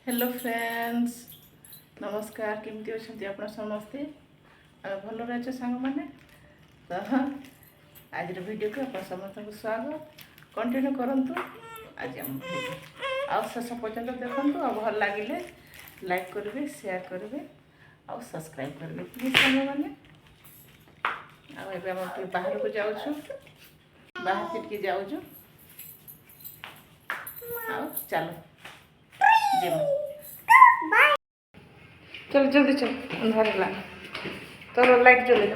hello friends नमस्कार केमती अच्छा आप समस्ते भल रही सांग मैंने तो आज वीडियो को आप समस्त को स्वागत कंटिन्यू करंतु आज हम आ शेष पर्यटन देखु आ भल लगे लाइक करेंगे शेयर करेंगे और सब्सक्राइब करेंगे प्लीज सांग मैंने आम बाहर को जाऊँ बाहर के जाऊँ चलो चल जल्दी चल अंधार ला तो लाइट जले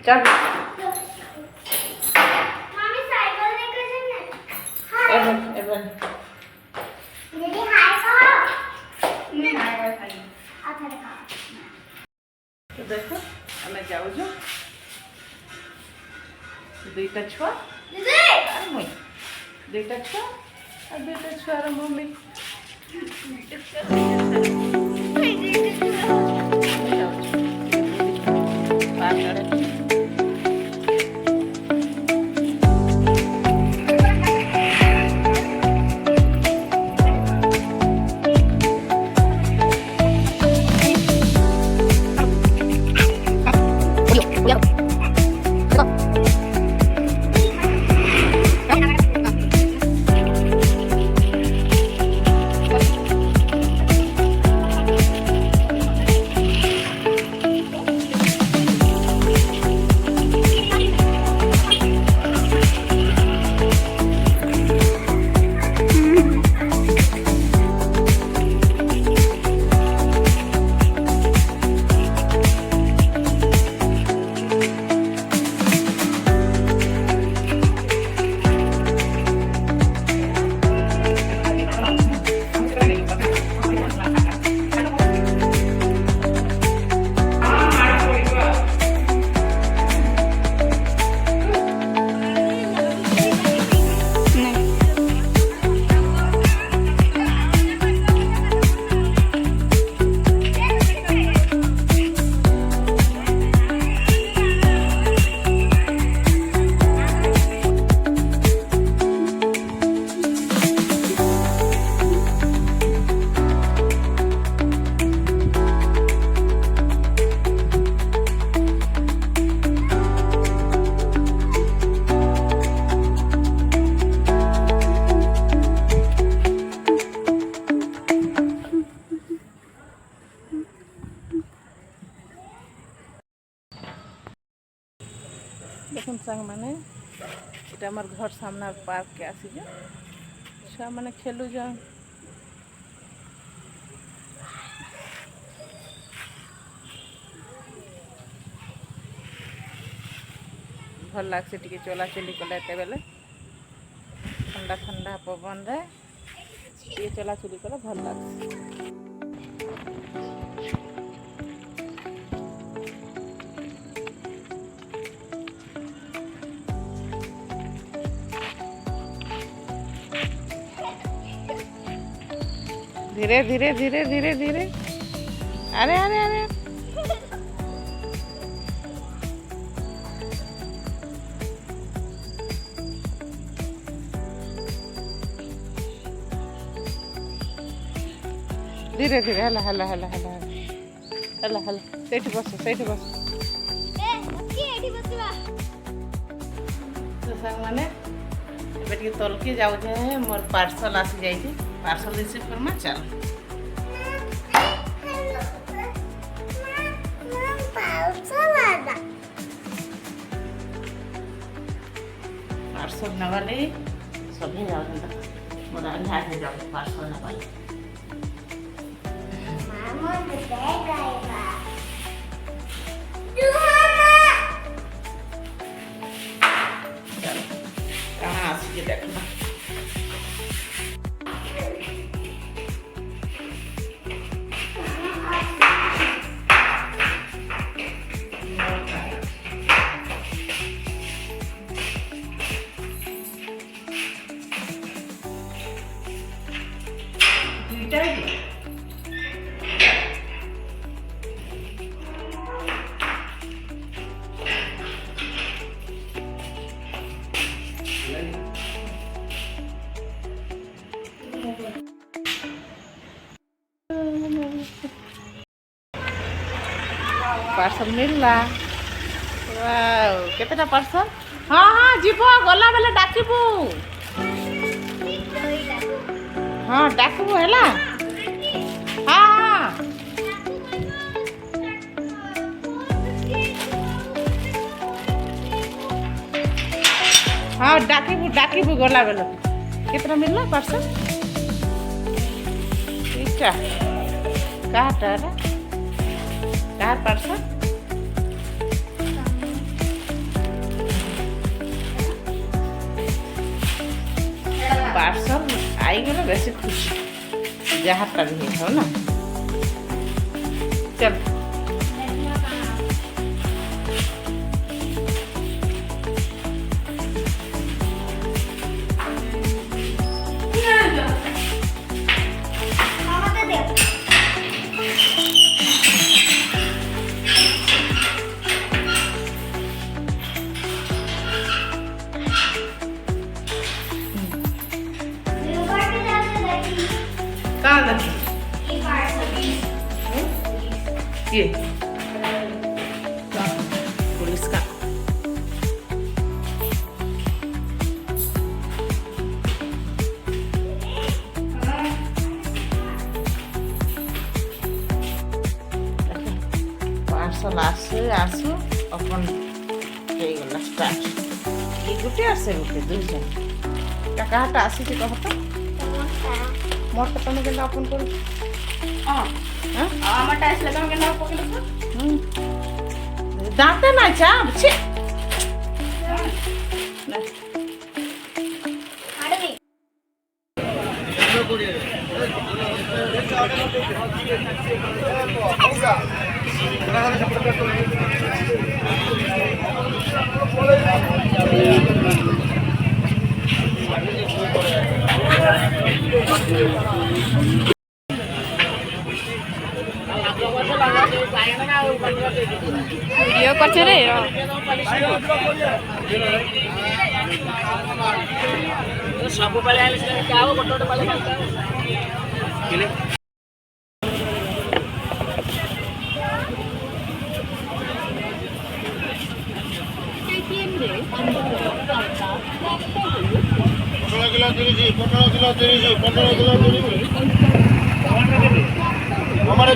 चल मम्मी साइकिल लेकर चलना एवन एवन दीदी हाय कहो नहीं हाय हाय अच्छा देखा तो देखो हमें जाऊँ दुईटा छुआ दीदी और मुई दुईटा छुआ और दुईटा छुआर मम्मी देखुन सांग मैंने इटा हमार घर सामने पार्क के आसी छुआ मैंने खेलु जा भल लगे टी चला चली कले बेले ठंडा ठंडा पवन रे चला चली कले भल लगे धीरे धीरे धीरे धीरे धीरे अरे अरे अरे धीरे धीरे हला हला हला हला हला हला सेठ बस ए मुक्की एठी बसवा तो संग माने बेटी तल के जाऊ जे मोर पार्सल आसी जाई छी पार्सल रिसीव करमा चल पार्सल नवाले सभी जाऊ मोर अंधार में जाऊ पार्सल नवाले मामा ने बैग आएगा चल कहाँ आसी के देखना पार्सल मिलला केतेटा पार्सल हाँ हाँ जीव गला बेले डाकबू हाँ डाकबू है हाँ हाँ हाँ डाकबू गला बेले कितना मिलला पार्सल इच्छा कहाँ पार्सल पार्सल आईगले बेसी खुशी जहाँटा भी हो ना चल कहाँ देखी ये पुलिस का पार्सल आसु अपन गला स्टार्ट ये गोटे आसे गोटे दुई जन कहाँटा आसी कह तो मोटा तुम के ओपन कर आमटा आसले तुम के पकड़ दाँते ना चाप छे वीडियो करछे रे सब पले आले से क्या हो गोटे पले किले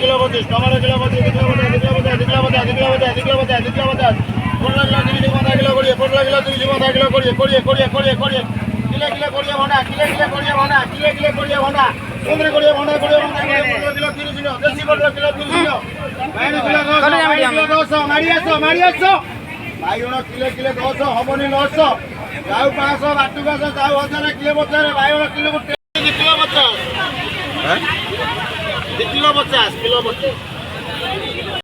किलो 25 टमाटर किलो 25 बाइगण किलो 10 हबनी 900 जाऊ 500 बाटू 500 जाऊ 1000 किलो 50 बाइगण किलो 50 किलो 50 किलो 50 किलो 50